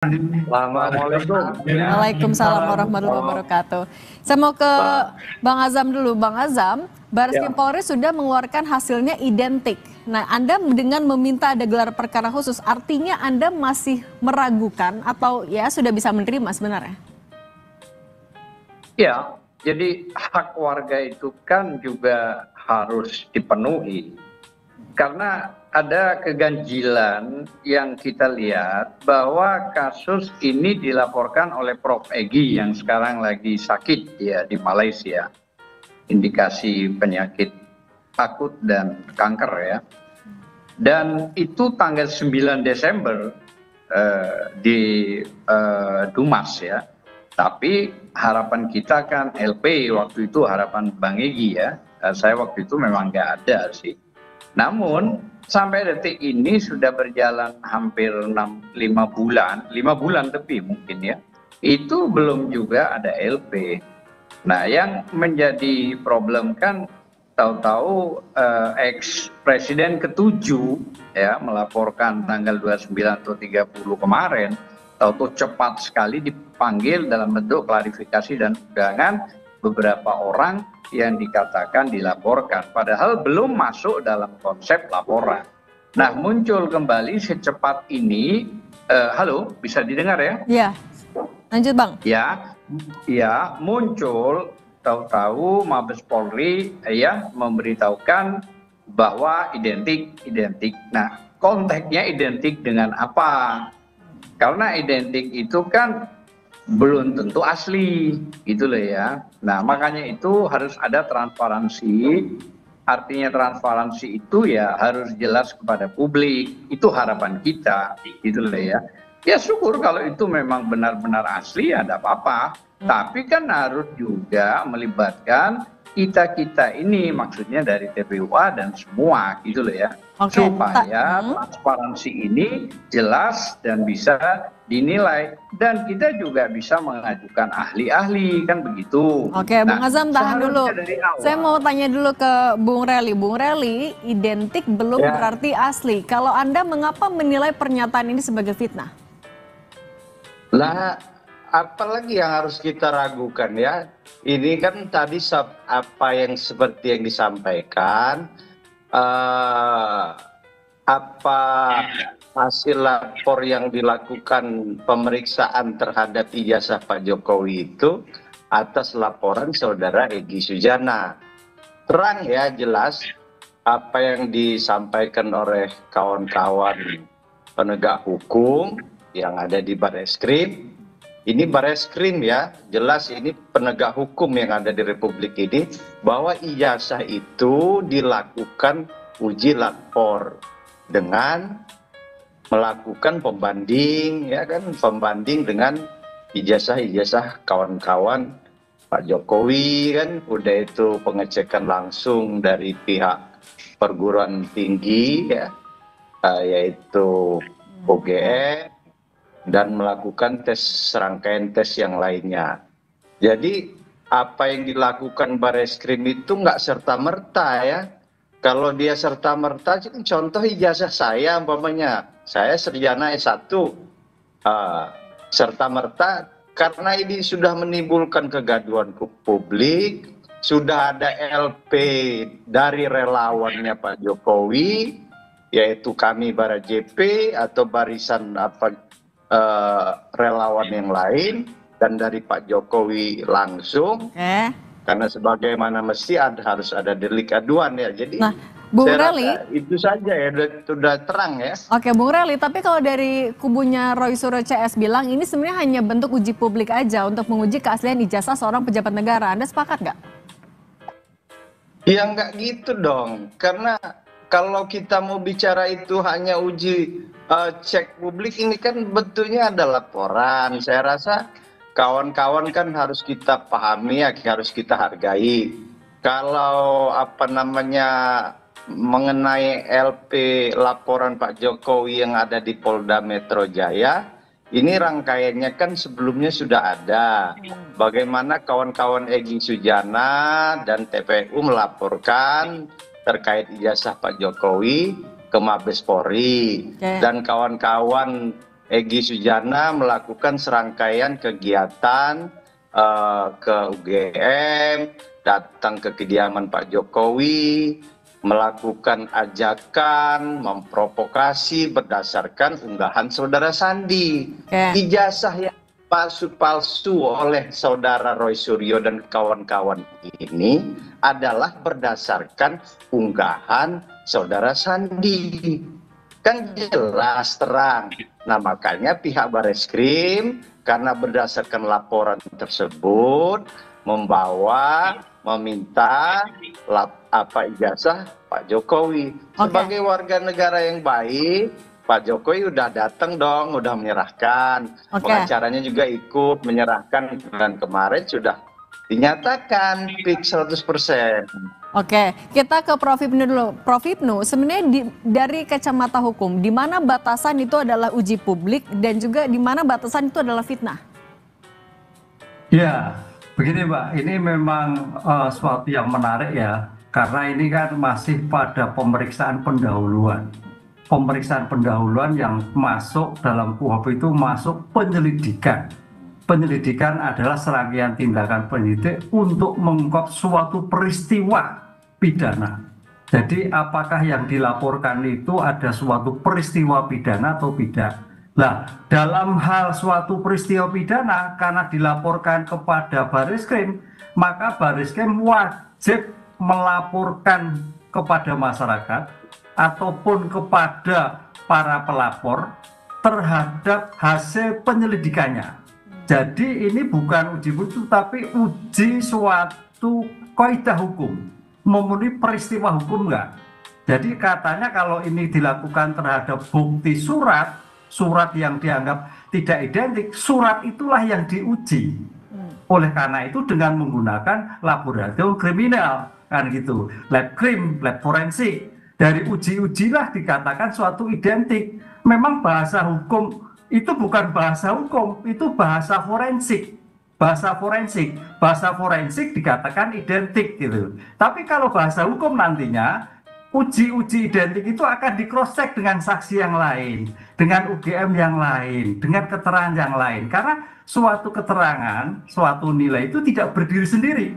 Assalamualaikum. Waalaikumsalam warahmatullahi wabarakatuh. Saya mau ke Bang Azam dulu. Bang Azam, Barreskrim Polri sudah mengeluarkan hasilnya identik. Nah, Anda dengan meminta ada gelar perkara khusus, artinya Anda masih meragukan atau ya sudah bisa menerima sebenarnya? Ya, jadi hak warga itu kan juga harus dipenuhi. Karena ada keganjilan yang kita lihat bahwa kasus ini dilaporkan oleh Prof. Egy yang sekarang lagi sakit ya di Malaysia. Indikasi penyakit akut dan kanker ya. Dan itu tanggal 9 Desember di Dumas ya. Tapi harapan kita kan LP waktu itu, harapan Bang Egy ya. Saya waktu itu memang nggak ada sih. Namun sampai detik ini sudah berjalan hampir 5 bulan, 5 bulan lebih mungkin ya. Itu belum juga ada LP. Nah, yang menjadi problem kan tahu-tahu ex presiden ke-7 ya melaporkan tanggal 29 atau 30 kemarin, tahu-tahu cepat sekali dipanggil dalam bentuk klarifikasi dan undangan beberapa orang yang dikatakan dilaporkan, padahal belum masuk dalam konsep laporan. Nah, muncul kembali secepat ini. Halo, bisa didengar ya? Iya, lanjut Bang. Ya, muncul tahu-tahu Mabes Polri ya memberitahukan bahwa identik. Nah, konteksnya identik dengan apa? Karena identik itu kan belum tentu asli, gitu loh ya. Nah, makanya itu harus ada transparansi. Artinya transparansi itu ya harus jelas kepada publik. Itu harapan kita, gitu loh ya. Ya syukur kalau itu memang benar-benar asli ya tidak apa-apa. Tapi kan harus juga melibatkan kita ini, maksudnya dari TPUA dan semua, gitu loh ya. Supaya transparansi ini jelas dan bisa dinilai, dan kita juga bisa mengajukan ahli-ahli kan begitu. Oke, Bang Azam tahan dulu. Saya mau tanya dulu ke Bung Rely. Bung Rely, identik belum berarti asli. Kalau Anda mengapa menilai pernyataan ini sebagai fitnah? Lah, apalagi yang harus kita ragukan ya? Ini kan tadi apa yang seperti yang disampaikan, apa hasil lapor yang dilakukan pemeriksaan terhadap ijazah Pak Jokowi itu atas laporan saudara Egy Sujana. Terang ya, jelas apa yang disampaikan oleh kawan-kawan penegak hukum yang ada di Barreskrim. Ini Barreskrim ya, jelas ini penegak hukum yang ada di Republik ini, bahwa ijazah itu dilakukan uji lapor dengan melakukan pembanding ya kan, pembanding dengan ijazah-ijazah kawan-kawan Pak Jokowi kan, udah itu pengecekan langsung dari pihak perguruan tinggi ya, yaitu UGM, dan melakukan serangkaian tes yang lainnya. Jadi apa yang dilakukan Barreskrim itu nggak serta-merta ya. Kalau dia serta-merta, contoh ijazah saya umpamanya, saya sarjana S1, serta-merta karena ini sudah menimbulkan kegaduhan publik, sudah ada LP dari relawannya Pak Jokowi, yaitu kami Bara JP atau barisan relawan yang lain, dan dari Pak Jokowi langsung. Karena sebagaimana mesti harus ada delik aduan ya. Jadi Bung Rely, itu saja ya, sudah terang ya. Oke, Bung Rely, tapi kalau dari kubunya Roy Suryo CS bilang ini sebenarnya hanya bentuk uji publik aja untuk menguji keaslian ijazah seorang pejabat negara. Anda sepakat nggak? Ya nggak gitu dong. Karena kalau kita mau bicara itu hanya uji cek publik, ini kan bentuknya ada laporan. Saya rasa kawan-kawan kan harus kita pahami ya, harus kita hargai. Kalau mengenai LP laporan Pak Jokowi yang ada di Polda Metro Jaya, ini rangkaiannya kan sebelumnya sudah ada. Bagaimana kawan-kawan Egy Sujana dan TPU melaporkan terkait ijazah Pak Jokowi ke Mabes Polri, dan kawan-kawan Egy Sujana melakukan serangkaian kegiatan ke UGM, datang ke kediaman Pak Jokowi, melakukan ajakan, memprovokasi berdasarkan unggahan saudara Sandi. Ijazah yang palsu-palsu oleh saudara Roy Suryo dan kawan-kawan ini adalah berdasarkan unggahan saudara Sandi. Kan jelas terang. Nah, makanya pihak Bareskrim karena berdasarkan laporan tersebut meminta ijazah Pak Jokowi. Sebagai warga negara yang baik, Pak Jokowi udah datang dong, udah menyerahkan. Pengacaranya juga ikut menyerahkan, dan kemarin sudah dinyatakan fix 100%. Oke, kita ke Prof. Ibnu dulu. Prof. Ibnu, sebenarnya dari kacamata hukum, di mana batasan itu adalah uji publik dan juga di mana batasan itu adalah fitnah? Ya, begini Mbak, ini memang suatu yang menarik ya, karena ini kan masih pada pemeriksaan pendahuluan. Pemeriksaan pendahuluan yang masuk dalam KUHP itu masuk penyelidikan. Penyelidikan adalah serangkaian tindakan penyidik untuk mengungkap suatu peristiwa pidana. Jadi apakah yang dilaporkan itu ada suatu peristiwa pidana atau tidak? Nah, dalam hal suatu peristiwa pidana karena dilaporkan kepada Bareskrim, maka Bareskrim wajib melaporkan kepada masyarakat ataupun kepada para pelapor terhadap hasil penyelidikannya. Jadi ini bukan uji publik tapi uji suatu kaidah hukum, memenuhi peristiwa hukum enggak. Jadi katanya kalau ini dilakukan terhadap bukti surat yang dianggap tidak identik, surat itulah yang diuji. Oleh karena itu dengan menggunakan laboratorium kriminal, kan gitu, lab krim, lab forensik. Dari uji-ujilah dikatakan suatu identik. Memang bahasa hukum itu bukan bahasa hukum, itu bahasa forensik. Bahasa forensik dikatakan identik gitu. Tapi kalau bahasa hukum nantinya uji-uji identik itu akan di cross check dengan saksi yang lain, dengan UGM yang lain, dengan keterangan yang lain. Karena suatu keterangan, suatu nilai itu tidak berdiri sendiri,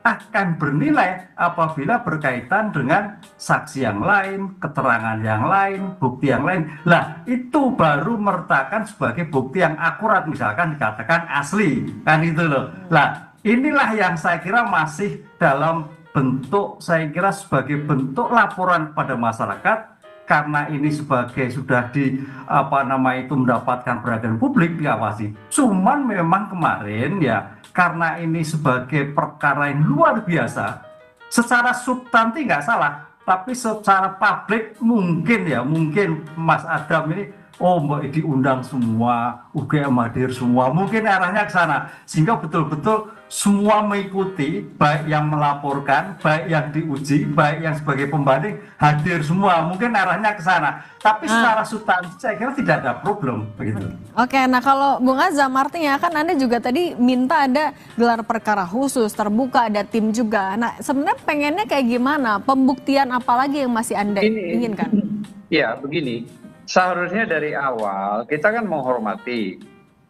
akan bernilai apabila berkaitan dengan saksi yang lain, keterangan yang lain, bukti yang lain. Lah, itu baru mertakan sebagai bukti yang akurat, misalkan dikatakan asli, kan itu loh. Lah, inilah yang saya kira masih dalam bentuk, saya kira sebagai bentuk laporan pada masyarakat, karena ini sebagai sudah mendapatkan perhatian publik diawasi. Cuman memang kemarin ya, karena ini sebagai perkara yang luar biasa, secara substansi nggak salah, tapi secara publik mungkin Mas Adam ini, Mbak diundang semua, UGM hadir semua, mungkin arahnya ke sana, sehingga betul-betul semua mengikuti, baik yang melaporkan, baik yang diuji, baik yang sebagai pembanding hadir semua, mungkin arahnya ke sana. Tapi secara substansi saya kira tidak ada problem begitu. Oke, nah kalau Bung Azam, artinya kan Anda juga tadi minta ada gelar perkara khusus, terbuka, ada tim juga. Nah sebenarnya pengennya kayak gimana? Pembuktian apa lagi yang masih Anda inginkan? Ya begini, seharusnya dari awal kita kan menghormati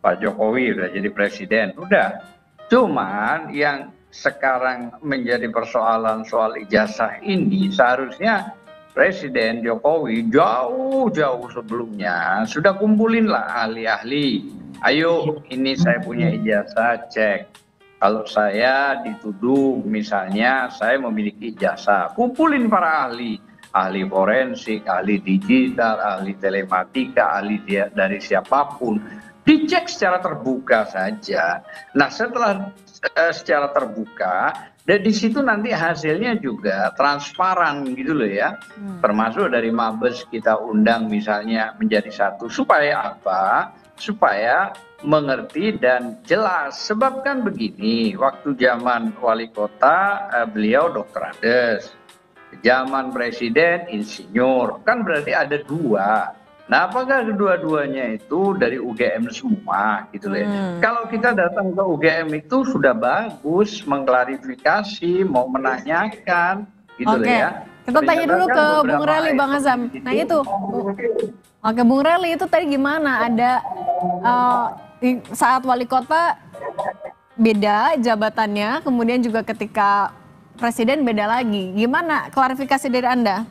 Pak Jokowi udah jadi presiden, udah. Cuman yang sekarang menjadi persoalan soal ijazah ini seharusnya Presiden Jokowi jauh-jauh sebelumnya sudah kumpulinlah ahli-ahli. Ayo, ini saya punya ijazah, cek. Kalau saya dituduh misalnya saya memiliki ijazah, kumpulin para ahli. Ahli forensik, ahli digital, ahli telematika, ahli dari siapapun. Dicek secara terbuka saja. Nah setelah secara terbuka, dan di situ nanti hasilnya juga transparan gitu loh ya. Termasuk dari Mabes kita undang misalnya menjadi satu. Supaya apa? Supaya mengerti dan jelas. Sebab kan begini, waktu zaman wali kota beliau Dr. Ades. Zaman presiden insinyur. Kan berarti ada dua. Nah, apakah kedua-duanya itu dari UGM semua gitu loh ya. Kalau kita datang ke UGM itu sudah bagus mengklarifikasi, mau menanyakan gitu loh ya. Kita tanya dulu ke Bung Rally, Bang Azam. Nah itu Oke, Bung Reli itu tadi gimana? Ada saat wali kota beda jabatannya, kemudian juga ketika presiden beda lagi. Gimana klarifikasi dari Anda?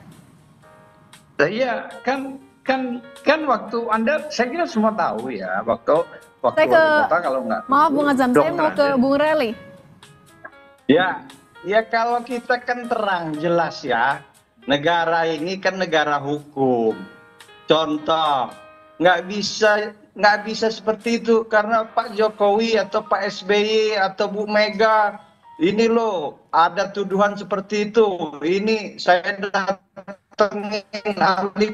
Iya, kan waktu Anda, saya kira semua tahu ya, waktu Saya wali ke, kota kalau nggak. maaf Bung Azam, saya mau ke Bung Reli. Ya, ya kalau kita kan terang jelas ya, negara ini kan negara hukum. Contoh, nggak bisa seperti itu karena Pak Jokowi atau Pak SBY atau Bu Mega ini loh ada tuduhan seperti itu. Ini saya datengin ahli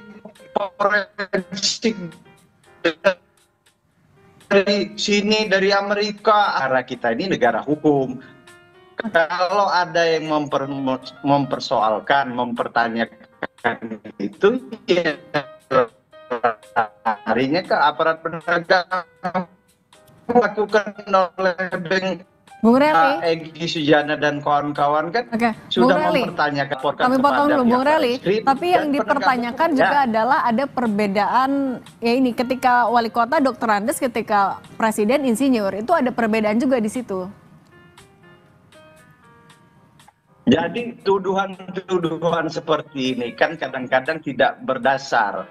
forensik dari sini dari Amerika. Karena kita ini negara hukum. Kalau ada yang mempersoalkan, mempertanyakan itu, ya harinya ke aparat penegak lakukan oleh Bung Reli. Egy Sujana dan kawan-kawan kan Oke, sudah Bung Reli. mempertanyakan. Kami potong dulu Bung Reli, tapi yang dan dipertanyakan penegak juga hukum. adalah ada perbedaan ya ini ketika wali kota Dr. Andes, ketika presiden insinyur, itu ada perbedaan juga di situ. Jadi tuduhan-tuduhan seperti ini kan kadang-kadang tidak berdasar.